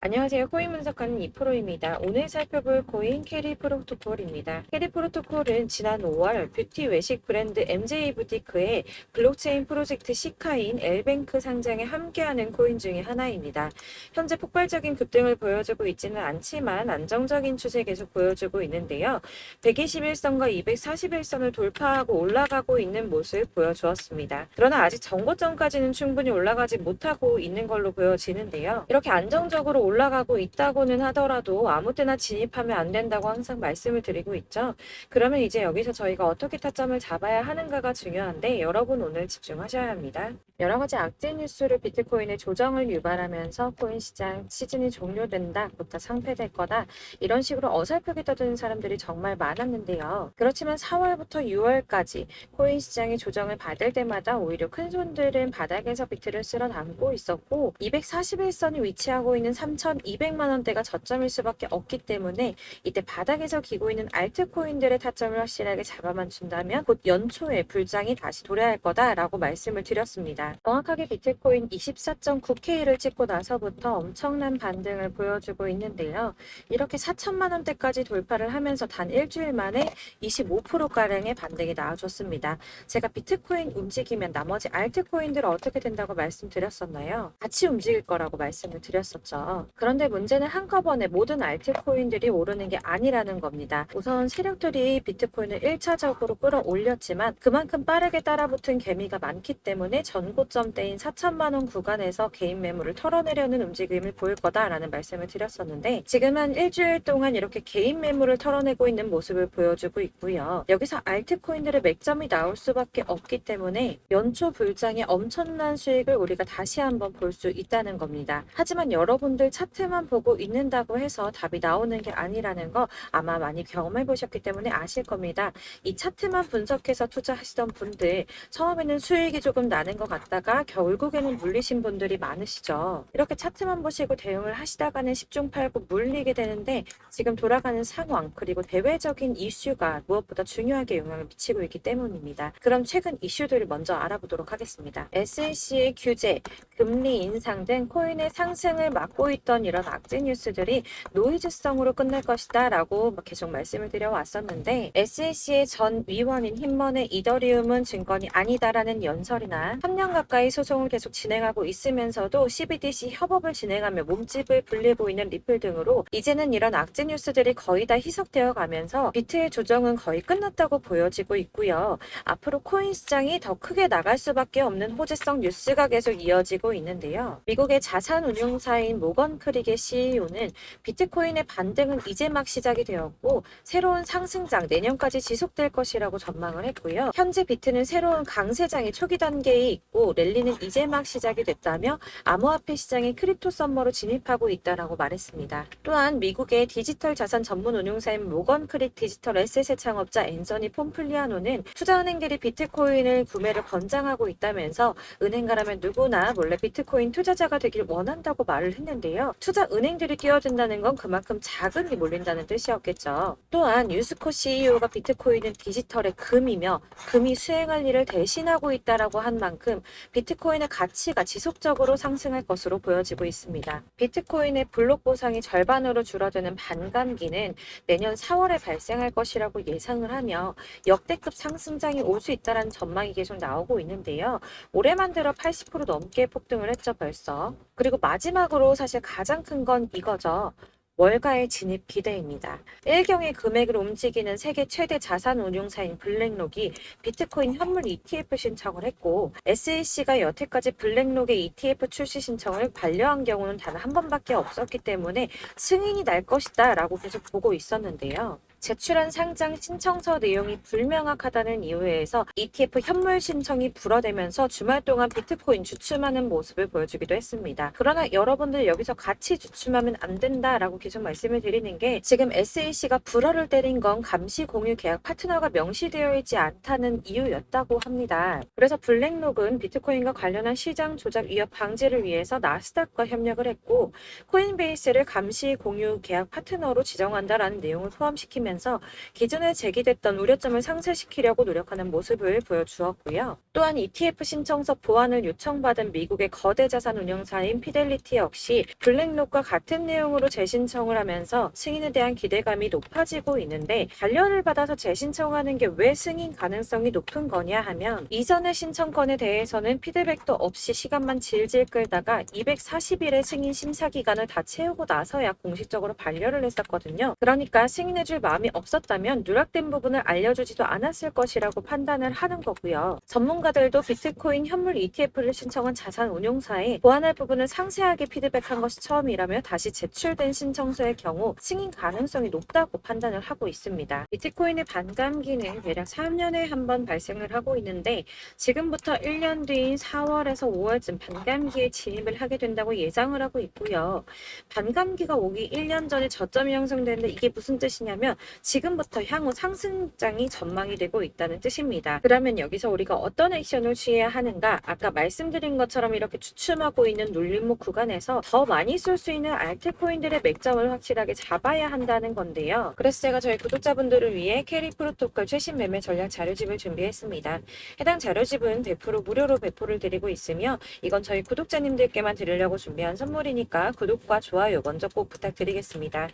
안녕하세요. 코인 분석하는 이프로입니다. 오늘 살펴볼 코인 캐리 프로토콜입니다. 캐리 프로토콜은 지난 5월 뷰티 외식 브랜드 MJ 부티크의 블록체인 프로젝트 시카인 엘뱅크 상장에 함께하는 코인 중의 하나입니다. 현재 폭발적인 급등을 보여주고 있지는 않지만 안정적인 추세 계속 보여주고 있는데요. 121선과 241선을 돌파하고 올라가고 있는 모습 보여주었습니다. 그러나 아직 정고점까지는 충분히 올라가지 못하고 있는 걸로 보여지는데요. 이렇게 안정적으로 올라가고 있다고는 하더라도 아무 때나 진입하면 안 된다고 항상 말씀을 드리고 있죠. 그러면 이제 여기서 저희가 어떻게 타점을 잡아야 하는가가 중요한데 여러분 오늘 집중하셔야 합니다. 여러 가지 악재 뉴스로 비트코인의 조정을 유발하면서 코인 시장 시즌이 종료된다부터 상폐될 거다 이런 식으로 어설프게 떠드는 사람들이 정말 많았는데요. 그렇지만 4월부터 6월까지 코인 시장이 조정을 받을 때마다 오히려 큰 손들은 바닥에서 비트를 쓸어 담고 있었고 241선이 위치하고 있는 3,200만 원대가 저점일 수밖에 없기 때문에 이때 바닥에서 기고 있는 알트코인들의 타점을 확실하게 잡아만 준다면 곧 연초에 불장이 다시 도래할 거다라고 말씀을 드렸습니다. 정확하게 비트코인 24.9K를 찍고 나서부터 엄청난 반등을 보여주고 있는데요. 이렇게 4천만 원대까지 돌파를 하면서 단 일주일 만에 25%가량의 반등이 나와줬습니다. 제가 비트코인 움직이면 나머지 알트코인들은 어떻게 된다고 말씀드렸었나요? 같이 움직일 거라고 말씀을 드렸었죠. 그런데 문제는 한꺼번에 모든 알트코인들이 오르는 게 아니라는 겁니다. 우선 세력들이 비트코인을 1차적으로 끌어올렸지만 그만큼 빠르게 따라붙은 개미가 많기 때문에 전고점대인 4천만 원 구간에서 개인 매물을 털어내려는 움직임을 보일 거다라는 말씀을 드렸었는데 지금은 일주일 동안 이렇게 개인 매물을 털어내고 있는 모습을 보여주고 있고요. 여기서 알트코인들의 맥점이 나올 수밖에 없기 때문에 연초 불장의 엄청난 수익을 우리가 다시 한번 볼 수 있다는 겁니다. 하지만 여러분들 차트만 보고 있는다고 해서 답이 나오는 게 아니라는 거 아마 많이 경험해 보셨기 때문에 아실 겁니다. 이 차트만 분석해서 투자하시던 분들 처음에는 수익이 조금 나는 것 같다가 결국에는 물리신 분들이 많으시죠. 이렇게 차트만 보시고 대응을 하시다가는 10중 8구 물리게 되는데 지금 돌아가는 상황 그리고 대외적인 이슈가 무엇보다 중요하게 영향을 미치고 있기 때문입니다. 그럼 최근 이슈들을 먼저 알아보도록 하겠습니다. SEC의 규제, 금리 인상 등 코인의 상승을 막고 있던 이런 악재 뉴스들이 노이즈성으로 끝날 것이다 라고 계속 말씀을 드려왔었는데 SEC의 전 위원인 힘먼의 이더리움은 증권이 아니다라는 연설이나 3년 가까이 소송을 계속 진행하고 있으면서도 CBDC 협업을 진행하며 몸집을 불리고 있는 리플 등으로 이제는 이런 악재 뉴스들이 거의 다 희석되어 가면서 비트의 조정은 거의 끝났다고 보여지고 있고요. 앞으로 코인 시장이 더 크게 나갈 수밖에 없는 호재성 뉴스가 계속 이어지고 있는데요. 미국의 자산운용사인 모건 크릭의 CEO는 비트코인의 반등은 이제 막 시작이 되었고 새로운 상승장 내년까지 지속될 것이라고 전망을 했고요. 현재 비트는 새로운 강세장의 초기 단계에 있고 랠리는 이제 막 시작이 됐다며 암호화폐 시장의 크립토 썸머로 진입하고 있다라고 말했습니다. 또한 미국의 디지털 자산 전문 운용사인 모건 크릭 디지털 에셋의 창업자 앤서니 폼플리아노는 투자은행들이 비트코인을 구매를 권장하고 있다면서 은행가라면 누구나 몰래 비트코인 투자자가 되길 원한다고 말을 했는데요. 투자 은행들이 끼어든다는 건 그만큼 자금이 몰린다는 뜻이었겠죠. 또한 유스코 CEO가 비트코인은 디지털의 금이며 금이 수행할 일을 대신하고 있다라고 한 만큼 비트코인의 가치가 지속적으로 상승할 것으로 보여지고 있습니다. 비트코인의 블록 보상이 절반으로 줄어드는 반감기는 내년 4월에 발생할 것이라고 예상을 하며 역대급 상승장이 올 수 있다는 전망이 계속 나오고 있는데요. 올해만 들어 80% 넘게 폭등을 했죠 벌써. 그리고 마지막으로 사실 가장 큰 건 이거죠. 월가의 진입 기대입니다. 일경의 금액을 움직이는 세계 최대 자산 운용사인 블랙록이 비트코인 현물 ETF 신청을 했고 SEC가 여태까지 블랙록의 ETF 출시 신청을 반려한 경우는 단 한 번밖에 없었기 때문에 승인이 날 것이다 라고 계속 보고 있었는데요. 제출한 상장 신청서 내용이 불명확하다는 이유에서 ETF 현물 신청이 불어대면서 주말 동안 비트코인 주춤하는 모습을 보여주기도 했습니다. 그러나 여러분들 여기서 같이 주춤하면 안 된다라고 계속 말씀을 드리는 게 지금 SEC가 불어를 때린 건 감시 공유 계약 파트너가 명시되어 있지 않다는 이유였다고 합니다. 그래서 블랙록은 비트코인과 관련한 시장 조작 위협 방지를 위해서 나스닥과 협력을 했고 코인베이스를 감시 공유 계약 파트너로 지정한다라는 내용을 포함시키면서 하면서 기존에 제기됐던 우려점을 상쇄시키려고 노력하는 모습을 보여주었고요. 또한 ETF 신청서 보완을 요청받은 미국의 거대 자산 운용사인 피델리티 역시 블랙록과 같은 내용으로 재신청을 하면서 승인에 대한 기대감이 높아지고 있는데, 관련을 받아서 재신청하는 게 왜 승인 가능성이 높은 거냐 하면, 이전의 신청건에 대해서는 피드백도 없이 시간만 질질 끌다가 240일의 승인 심사 기간을 다 채우고 나서야 공식적으로 반려를 했었거든요. 그러니까 승인해줄 마음이 없었다면 누락된 부분을 알려주지도 않았을 것이라고 판단을 하는 거고요. 전문가들도 비트코인 현물 ETF를 신청한 자산 운용사에 보완할 부분을 상세하게 피드백한 것이 처음이라며 다시 제출된 신청서의 경우 승인 가능성이 높다고 판단을 하고 있습니다. 비트코인의 반감기는 대략 3년에 한 번 발생을 하고 있는데, 지금부터 1년 뒤인 4월에서 5월쯤 반감기에 진입을 하게 된다고 예상을 하고 있고요. 반감기가 오기 1년 전에 저점이 형성되는데, 이게 무슨 뜻이냐면 지금부터 향후 상승장이 전망이 되고 있다는 뜻입니다. 그러면 여기서 우리가 어떤 액션을 취해야 하는가? 아까 말씀드린 것처럼 이렇게 주춤하고 있는 눌림목 구간에서 더 많이 쏠 수 있는 알트코인들의 맥점을 확실하게 잡아야 한다는 건데요. 그래서 제가 저희 구독자분들을 위해 캐리 프로토콜 최신 매매 전략 자료집을 준비했습니다. 해당 자료집은 100% 무료로 배포를 드리고 있으며, 이건 저희 구독자님들께만 드리려고 준비한 선물이니까 구독과 좋아요 먼저 꼭 부탁드리겠습니다.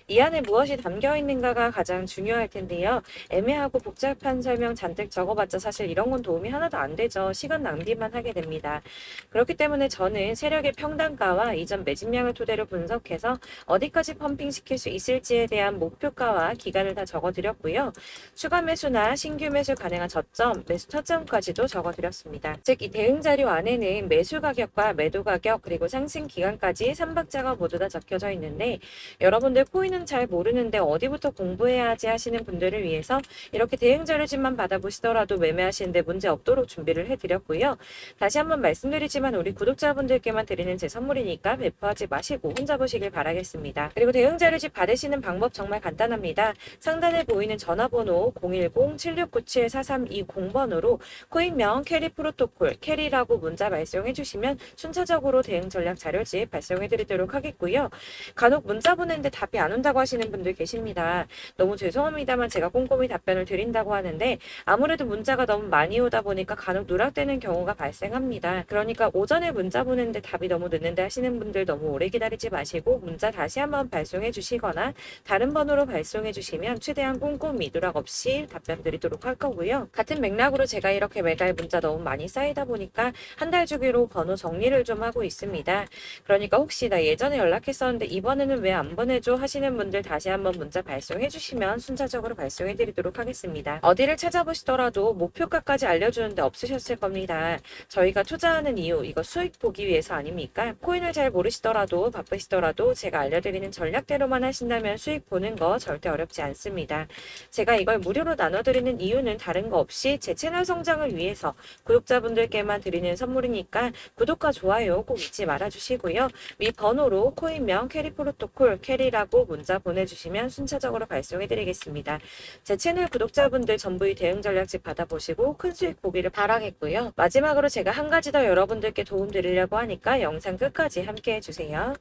이 안에 무엇이 담겨 있는가가 가장 중요할 텐데요. 애매하고 복잡한 설명 잔뜩 적어봤자 사실 이런 건 도움이 하나도 안 되죠. 시간 낭비만 하게 됩니다. 그렇기 때문에 저는 세력의 평단가와 이전 매집량을 토대로 분석해서 어디까지 펌핑시킬 수 있을지에 대한 목표가와 기간을 다 적어드렸고요. 추가 매수나 신규 매수 가능한 저점, 매수 타점까지도 적어드렸습니다. 즉, 이 대응 자료 안에는 매수 가격과 매도 가격, 그리고 상승 기간까지 3박자가 모두 다 적혀져 있는데, 여러분들 코인은 잘 모르는데 어디부터 공부해야 하지 하시는 분들을 위해서 이렇게 대응 자료집만 받아보시더라도 매매하시는데 문제 없도록 준비를 해드렸고요. 다시 한번 말씀드리지만 우리 구독자분들께만 드리는 제 선물이니까 배포하지 마시고 혼자 보시길 바라겠습니다. 그리고 대응 자료집 받으시는 방법 정말 간단합니다. 상단에 보이는 전화번호 010-7697-4320번으로 코인명 캐리 프로토콜 캐리라고 문자 발송해 주시면 순차적으로 대응 전략 자료집 발송해 드리도록 하겠고요. 간혹 문자 보내는데 답이 안 온다고 하시는 분들 계십니다. 너무 죄송합니다만 제가 꼼꼼히 답변을 드린다고 하는데, 아무래도 문자가 너무 많이 오다 보니까 간혹 누락되는 경우가 발생합니다. 그러니까 오전에 문자 보내는데 답이 너무 늦는데 하시는 분들 너무 오래 기다리지 마시고 문자 다시 한번 발송해 주시거나 다른 번호로 발송해 주시면 최대한 꼼꼼히 누락 없이 답변 드리도록 할 거고요. 같은 맥락으로 제가 이렇게 매달 문자 너무 많이 쌓이다 보니까 한 달 주기로 번호 정리를 좀 하고 있습니다. 그러니까 혹시 나 예전에 연락했었는데 이번에는 왜 안 보내줘 하시는 분들 다시 한번 문자 발송해 주시면 순차적으로 발송해 드리도록 하겠습니다. 어디를 찾아보시더라도 목표가까지 알려주는데 없으셨을 겁니다. 저희가 투자하는 이유, 이거 수익 보기 위해서 아닙니까? 코인을 잘 모르시더라도 바쁘시더라도 제가 알려드리는 전략대로만 하신다면 수익 보는 거 절대 어렵지 않습니다. 제가 이걸 무료로 나눠드리는 이유는 다른 거 없이 제 채널 성장을 위해서 구독자분들께만 드리는 선물이니까 구독과 좋아요 꼭 잊지 말아주시고요. 위 번호로 코인명 캐리 프로토콜 캐리라고 문자 보내주시면 순차적으로 발송해드리겠습니다. 제 채널 구독자분들 전부 이 대응 전략집 받아보시고 큰 수익 보기를 바라겠고요. 마지막으로 제가 한 가지 더 여러분들께 도움 드리려고 하니까 영상 끝까지 함께 해주세요.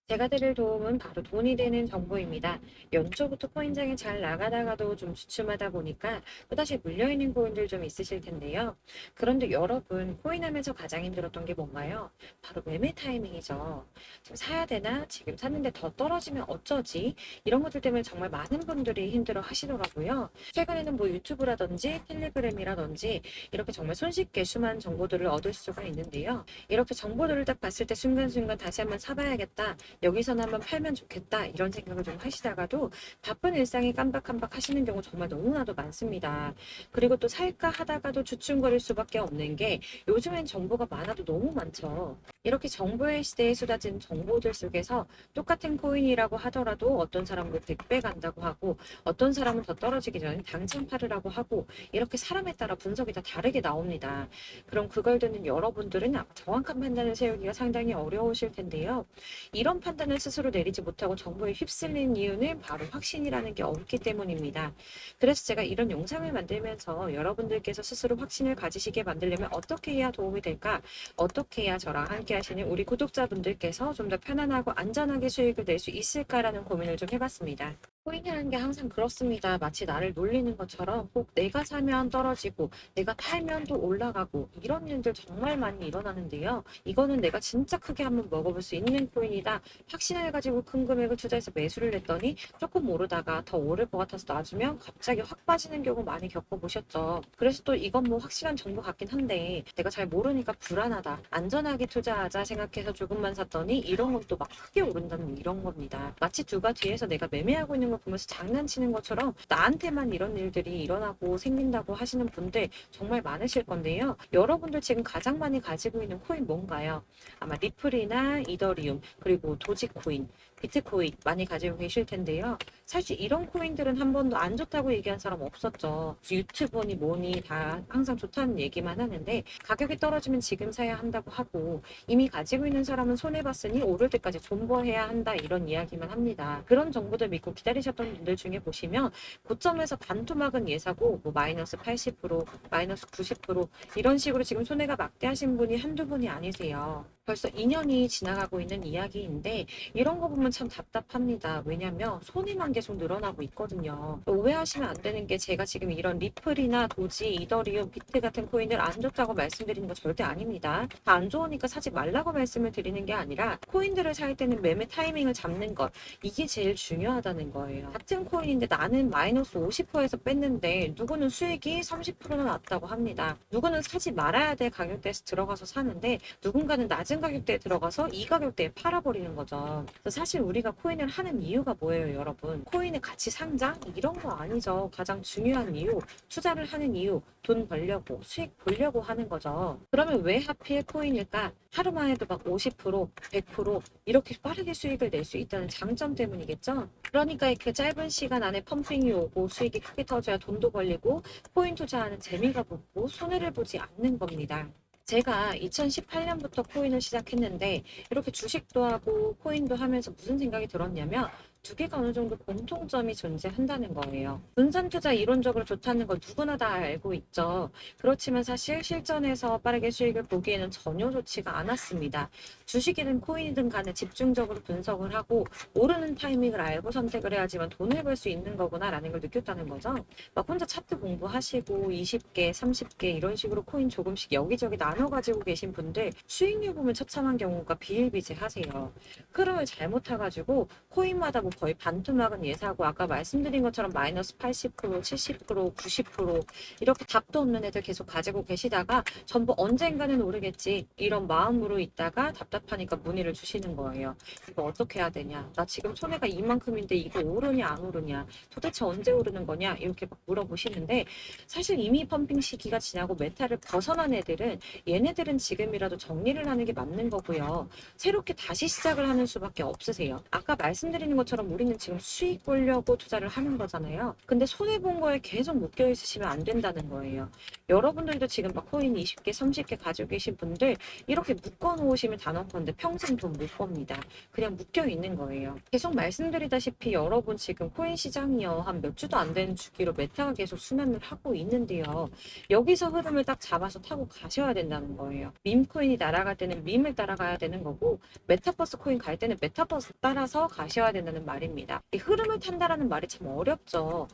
제가 드릴 도움은 바로 돈이 되는 정보입니다. 연초부터 코인장이 잘 나가다가도 좀 주춤하다 보니까 또다시 물려있는 코인들 좀 있으실 텐데요. 그런데 여러분, 코인하면서 가장 힘들었던 게 뭔가요? 바로 매매 타이밍이죠. 지금 사야 되나? 지금 샀는데 더 떨어지면 어쩌지? 이런 것들 때문에 정말 많은 분들이 힘들어 하시더라고요. 최근에는 뭐 유튜브라든지 텔레그램이라든지 이렇게 정말 손쉽게 수많은 정보들을 얻을 수가 있는데요. 이렇게 정보들을 딱 봤을 때 순간순간 다시 한번 사봐야겠다. 여기서는 한번 팔면 좋겠다 이런 생각을 좀 하시다가도 바쁜 일상에 깜박깜박 하시는 경우 정말 너무나도 많습니다. 그리고 또 살까 하다가도 주춤거릴 수밖에 없는 게 요즘엔 정보가 많아도 너무 많죠. 이렇게 정보의 시대에 쏟아진 정보들 속에서 똑같은 코인이라고 하더라도 어떤 사람은 100배 간다고 하고 어떤 사람은 더 떨어지기 전에 당장 팔으라고 하고 이렇게 사람에 따라 분석이 다 다르게 나옵니다. 그럼 그걸 듣는 여러분들은 정확한 판단을 세우기가 상당히 어려우실 텐데요. 이런 판단을 스스로 내리지 못하고 정보에 휩쓸린 이유는 바로 확신이라는 게 없기 때문입니다. 그래서 제가 이런 영상을 만들면서 여러분들께서 스스로 확신을 가지시게 만들려면 어떻게 해야 도움이 될까? 어떻게 해야 저랑 함께 함께 하시는 우리 구독자분들께서 좀 더 편안하고 안전하게 수익을 낼 수 있을까라는 고민을 좀 해봤습니다. 코인이라는 게 항상 그렇습니다. 마치 나를 놀리는 것처럼 꼭 내가 사면 떨어지고 내가 팔면 또 올라가고 이런 일들 정말 많이 일어나는데요. 이거는 내가 진짜 크게 한번 먹어볼 수 있는 코인이다. 확신을 가지고 큰 금액을 투자해서 매수를 했더니 조금 오르다가 더 오를 것 같아서 놔주면 갑자기 확 빠지는 경우 많이 겪어보셨죠. 그래서 또 이건 뭐 확실한 정보 같긴 한데 내가 잘 모르니까 불안하다. 안전하게 투자하자 생각해서 조금만 샀더니 이런 건 또 막 크게 오른다는 이런 겁니다. 마치 누가 뒤에서 내가 매매하고 있는 걸 보면서 장난치는 것처럼 나한테만 이런 일들이 일어나고 생긴다고 하시는 분들 정말 많으실 건데요. 여러분들 지금 가장 많이 가지고 있는 코인 뭔가요? 아마 리플이나 이더리움 그리고 도지코인 비트코인 많이 가지고 계실 텐데요. 사실 이런 코인들은 한 번도 안 좋다고 얘기한 사람 없었죠. 유튜버니 뭐니 다 항상 좋다는 얘기만 하는데 가격이 떨어지면 지금 사야 한다고 하고 이미 가지고 있는 사람은 손해봤으니 오를 때까지 존버해야 한다 이런 이야기만 합니다. 그런 정보들 믿고 기다리셨던 분들 중에 보시면 고점에서 반토막은 예사고 뭐 마이너스 80%, 마이너스 90% 이런 식으로 지금 손해가 막대하신 분이 한두 분이 아니세요. 벌써 2년이 지나가고 있는 이야기인데 이런 거 보면 참 답답합니다. 왜냐면 손해만 계속 늘어나고 있거든요. 오해하시면 안 되는 게 제가 지금 이런 리플이나 도지, 이더리움, 비트 같은 코인들 안 좋다고 말씀드리는 거 절대 아닙니다. 다 안 좋으니까 사지 말라고 말씀을 드리는 게 아니라 코인들을 살 때는 매매 타이밍을 잡는 것 이게 제일 중요하다는 거예요. 같은 코인인데 나는 마이너스 50%에서 뺐는데 누구는 수익이 30%나 났다고 합니다. 누구는 사지 말아야 될 가격대에서 들어가서 사는데 누군가는 낮은 가격대에 들어가서 이 가격대에 팔아버리는 거죠. 그래서 사실 우리가 코인을 하는 이유가 뭐예요, 여러분? 코인의 가치 상장? 이런 거 아니죠. 가장 중요한 이유, 투자를 하는 이유, 돈 벌려고, 수익 보려고 하는 거죠. 그러면 왜 하필 코인일까? 하루만 해도 막 50%, 100% 이렇게 빠르게 수익을 낼 수 있다는 장점 때문이겠죠? 그러니까 이렇게 짧은 시간 안에 펌핑이 오고 수익이 크게 터져야 돈도 벌리고 코인 투자하는 재미가 붙고 손해를 보지 않는 겁니다. 제가 2018년부터 코인을 시작했는데 이렇게 주식도 하고 코인도 하면서 무슨 생각이 들었냐면 두 개가 어느 정도 공통점이 존재한다는 거예요. 분산 투자 이론적으로 좋다는 걸 누구나 다 알고 있죠. 그렇지만 사실 실전에서 빠르게 수익을 보기에는 전혀 좋지가 않았습니다. 주식이든 코인이든 간에 집중적으로 분석을 하고 오르는 타이밍을 알고 선택을 해야지만 돈을 벌 수 있는 거구나라는 걸 느꼈다는 거죠. 막 혼자 차트 공부하시고 20개, 30개 이런 식으로 코인 조금씩 여기저기 나눠 가지고 계신 분들 수익률 보면 처참한 경우가 비일비재하세요. 흐름을 잘못 타가지고 코인마다 뭐 거의 반토막은 예사고 아까 말씀드린 것처럼 마이너스 80%, 70%, 90% 이렇게 답도 없는 애들 계속 가지고 계시다가 전부 언젠가는 오르겠지 이런 마음으로 있다가 답답하니까 문의를 주시는 거예요. 이거 어떻게 해야 되냐? 나 지금 손해가 이만큼인데 이거 오르냐 안 오르냐? 도대체 언제 오르는 거냐? 이렇게 막 물어보시는데 사실 이미 펌핑 시기가 지나고 메타를 벗어난 애들은 얘네들은 지금이라도 정리를 하는 게 맞는 거고요. 새롭게 다시 시작을 하는 수밖에 없으세요. 아까 말씀드리는 것처럼 우리는 지금 수익 보려고 투자를 하는 거잖아요. 근데 손해본 거에 계속 묶여 있으시면 안 된다는 거예요. 여러분들도 지금 막 코인 20개, 30개 가지고 계신 분들 이렇게 묶어 놓으시면 단언컨대 평생 돈 못 법니다. 그냥 묶여 있는 거예요. 계속 말씀드리다시피 여러분 지금 코인 시장이요. 한 몇 주도 안 되는 주기로 메타가 계속 순환을 하고 있는데요. 여기서 흐름을 딱 잡아서 타고 가셔야 된다는 거예요. 밈 코인이 날아갈 때는 밈을 따라가야 되는 거고 메타버스 코인 갈 때는 메타버스 따라서 가셔야 된다는 말입니다. 이 흐름을 탄다라는 말이 참 어렵죠.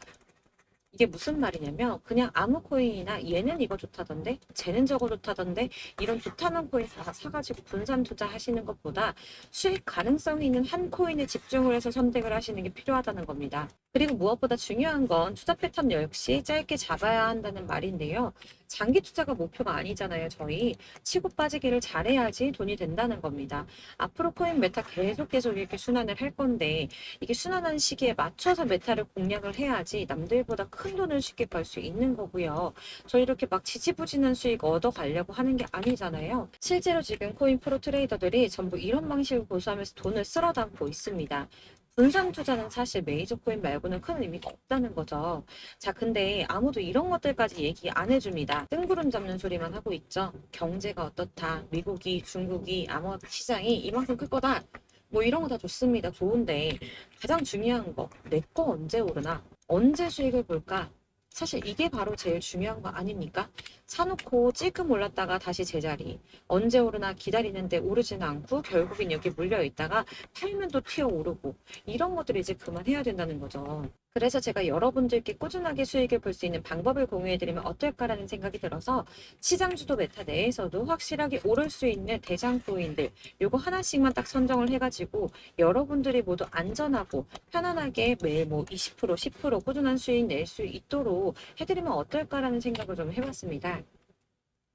이게 무슨 말이냐면 그냥 아무 코인이나 얘는 이거 좋다던데 쟤는 저거 좋다던데 이런 좋다는 코인 다 사가지고 분산 투자하시는 것보다 수익 가능성이 있는 한 코인에 집중을 해서 선택을 하시는 게 필요하다는 겁니다. 그리고 무엇보다 중요한 건 투자 패턴 역시 짧게 잡아야 한다는 말인데요. 장기 투자가 목표가 아니잖아요. 저희 치고 빠지기를 잘해야지 돈이 된다는 겁니다. 앞으로 코인 메타 계속 이렇게 순환을 할 건데 이게 순환하는 시기에 맞춰서 메타를 공략을 해야지 남들보다 큰 돈을 쉽게 벌 수 있는 거고요. 저희 이렇게 막 지지부진한 수익 얻어 가려고 하는 게 아니잖아요. 실제로 지금 코인 프로 트레이더들이 전부 이런 방식을 고수하면서 돈을 쓸어 담고 있습니다. 분산 투자는 사실 메이저 코인 말고는 큰 의미가 없다는 거죠. 자, 근데 아무도 이런 것들까지 얘기 안 해줍니다. 뜬구름 잡는 소리만 하고 있죠. 경제가 어떻다. 미국이, 중국이, 암호화폐 시장이 이만큼 클 거다. 뭐 이런 거 다 좋습니다. 좋은데 가장 중요한 거, 내 거 언제 오르나? 언제 수익을 볼까? 사실 이게 바로 제일 중요한 거 아닙니까? 사놓고 찔끔 올랐다가 다시 제자리. 언제 오르나 기다리는데 오르지는 않고 결국엔 여기 물려 있다가 팔면 또 튀어 오르고 이런 것들을 이제 그만해야 된다는 거죠. 그래서 제가 여러분들께 꾸준하게 수익을 볼 수 있는 방법을 공유해드리면 어떨까라는 생각이 들어서 시장주도 메타 내에서도 확실하게 오를 수 있는 대장 코인들 요거 하나씩만 딱 선정을 해가지고 여러분들이 모두 안전하고 편안하게 매일 뭐 20%, 10% 꾸준한 수익 낼 수 있도록 해드리면 어떨까라는 생각을 좀 해봤습니다.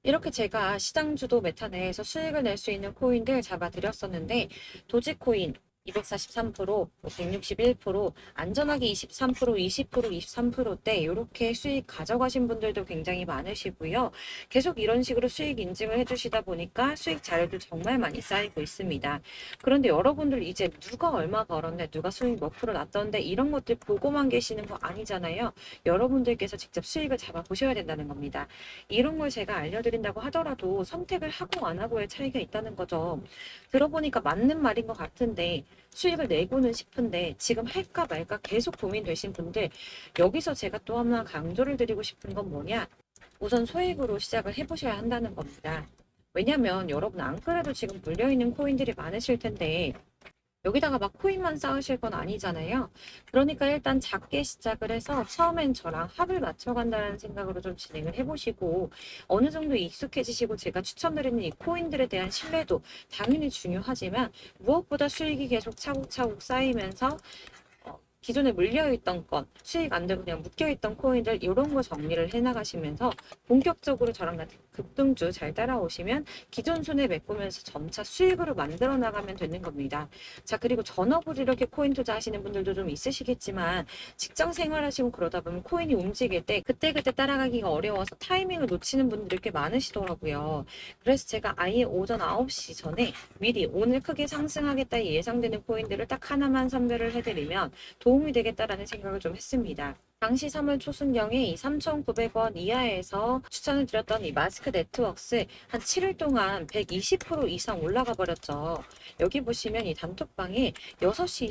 이렇게 제가 시장주도 메타 내에서 수익을 낼 수 있는 코인들 잡아드렸었는데 도지코인 243%, 161%, 안전하게 23%, 20%, 23%대 이렇게 수익 가져가신 분들도 굉장히 많으시고요. 계속 이런 식으로 수익 인증을 해주시다 보니까 수익 자료도 정말 많이 쌓이고 있습니다. 그런데 여러분들 이제 누가 얼마 벌었네, 누가 수익 몇 프로 났던데 이런 것들 보고만 계시는 거 아니잖아요. 여러분들께서 직접 수익을 잡아보셔야 된다는 겁니다. 이런 걸 제가 알려드린다고 하더라도 선택을 하고 안 하고의 차이가 있다는 거죠. 들어보니까 맞는 말인 것 같은데 수익을 내고는 싶은데 지금 할까 말까 계속 고민되신 분들 여기서 제가 또 하나 강조를 드리고 싶은 건 뭐냐? 우선 소액으로 시작을 해보셔야 한다는 겁니다. 왜냐면 여러분 안 그래도 지금 물려있는 코인들이 많으실 텐데 여기다가 막 코인만 쌓으실 건 아니잖아요. 그러니까 일단 작게 시작을 해서 처음엔 저랑 합을 맞춰간다는 생각으로 좀 진행을 해보시고 어느 정도 익숙해지시고 제가 추천드리는 이 코인들에 대한 신뢰도 당연히 중요하지만 무엇보다 수익이 계속 차곡차곡 쌓이면서 기존에 물려있던 건 수익 안 되고 그냥 묶여있던 코인들 이런 거 정리를 해나가시면서 본격적으로 저랑 같은 급등주 잘 따라오시면 기존 손해 메꾸면서 점차 수익으로 만들어 나가면 되는 겁니다. 자, 그리고 전업으로 이렇게 코인 투자하시는 분들도 좀 있으시겠지만 직장 생활하시고 그러다 보면 코인이 움직일 때 그때그때 따라가기가 어려워서 타이밍을 놓치는 분들이 꽤 많으시더라고요. 그래서 제가 아예 오전 9시 전에 미리 오늘 크게 상승하겠다 예상되는 코인들을 딱 하나만 선별을 해드리면 도움이 되겠다라는 생각을 좀 했습니다. 당시 3월 초순경에 이 3,900원 이하에서 추천을 드렸던 이 마스크 네트워크스 한 7일 동안 120% 이상 올라가 버렸죠. 여기 보시면 이 단톡방에 6시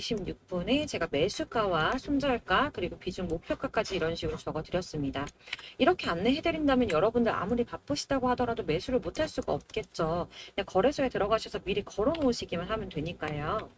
26분에 제가 매수가와 손절가 그리고 비중 목표가까지 이런 식으로 적어 드렸습니다. 이렇게 안내해 드린다면 여러분들 아무리 바쁘시다고 하더라도 매수를 못할 수가 없겠죠. 그냥 거래소에 들어가셔서 미리 걸어 놓으시기만 하면 되니까요.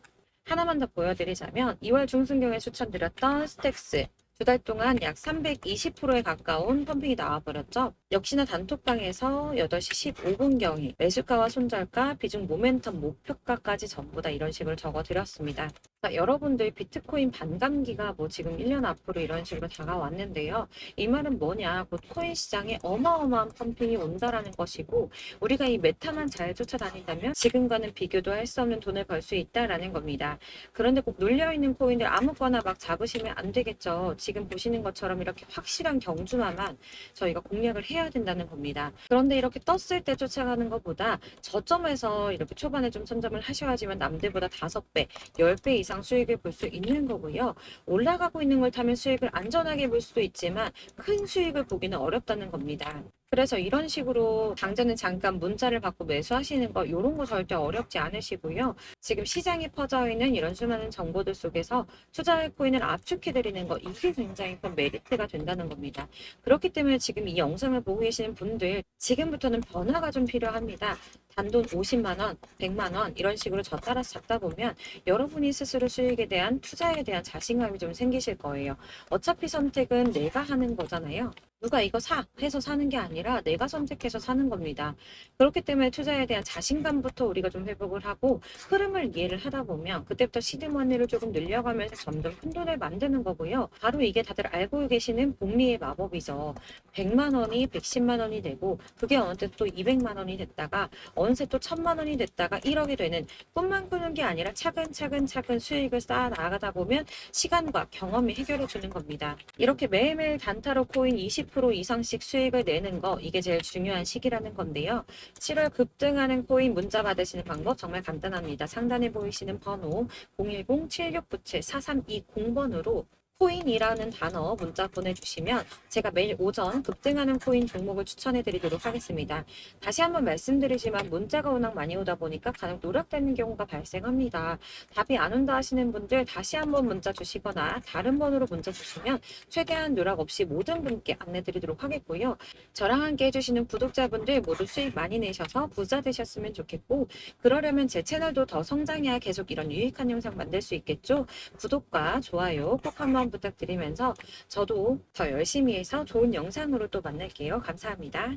하나만 더 보여드리자면 2월 중순경에 추천드렸던 스택스 2달 동안 약 320%에 가까운 펌핑이 나와버렸죠. 역시나 단톡방에서 8시 15분경에 매수가와 손절가, 비중 모멘텀 목표가까지 전부 다 이런 식으로 적어드렸습니다. 자, 여러분들 비트코인 반감기가 뭐 지금 1년 앞으로 이런 식으로 다가왔는데요. 이 말은 뭐냐? 곧 코인 시장에 어마어마한 펌핑이 온다라는 것이고 우리가 이 메타만 잘 쫓아다닌다면 지금과는 비교도 할 수 없는 돈을 벌 수 있다라는 겁니다. 그런데 꼭 눌려있는 코인들 아무거나 막 잡으시면 안 되겠죠. 지금 보시는 것처럼 이렇게 확실한 경주만만 저희가 공략을 해야 된다는 겁니다. 그런데 이렇게 떴을 때 쫓아가는 것보다 저점에서 이렇게 초반에 좀 선점을 하셔야지만 남들보다 5배, 10배 이상 수익을 볼 수 있는 거고요. 올라가고 있는 걸 타면 수익을 안전하게 볼 수도 있지만 큰 수익을 보기는 어렵다는 겁니다. 그래서 이런 식으로 당장은 잠깐 문자를 받고 매수하시는 거 이런 거 절대 어렵지 않으시고요. 지금 시장에 퍼져 있는 이런 수많은 정보들 속에서 투자할 코인을 압축해드리는 거 이게 굉장히 큰 메리트가 된다는 겁니다. 그렇기 때문에 지금 이 영상을 보고 계시는 분들 지금부터는 변화가 좀 필요합니다. 단돈 50만 원, 100만 원 이런 식으로 저 따라서 잡다 보면 여러분이 스스로 수익에 대한 투자에 대한 자신감이 좀 생기실 거예요. 어차피 선택은 내가 하는 거잖아요. 누가 이거 사 해서 사는 게 아니라 내가 선택해서 사는 겁니다. 그렇기 때문에 투자에 대한 자신감부터 우리가 좀 회복을 하고 흐름을 이해를 하다 보면 그때부터 시드머니를 조금 늘려가면서 점점 큰 돈을 만드는 거고요. 바로 이게 다들 알고 계시는 복리의 마법이죠. 100만 원이 110만 원이 되고 그게 어느새 또 200만 원이 됐다가 어느새 또 1000만 원이 됐다가 1억이 되는 꿈만 꾸는 게 아니라 차근차근 수익을 쌓아 나가다 보면 시간과 경험이 해결해 주는 겁니다. 이렇게 매일매일 단타로 코인 20% 이상씩 수익을 내는 거 이게 제일 중요한 시기라는 건데요. 7월 급등하는 코인 문자 받으시는 방법 정말 간단합니다. 상단에 보이시는 번호 010-7697-4320번으로 코인이라는 단어 문자 보내주시면 제가 매일 오전 급등하는 코인 종목을 추천해 드리도록 하겠습니다. 다시 한번 말씀드리지만 문자가 워낙 많이 오다 보니까 간혹 누락되는 경우가 발생합니다. 답이 안 온다 하시는 분들 다시 한번 문자 주시거나 다른 번호로 문자 주시면 최대한 누락 없이 모든 분께 안내 드리도록 하겠고요. 저랑 함께 해주시는 구독자분들 모두 수익 많이 내셔서 부자 되셨으면 좋겠고, 그러려면 제 채널도 더 성장해야 계속 이런 유익한 영상 만들 수 있겠죠. 구독과 좋아요 꼭 한번 부탁드리면서 저도 더 열심히 해서 좋은 영상으로 또 만날게요. 감사합니다.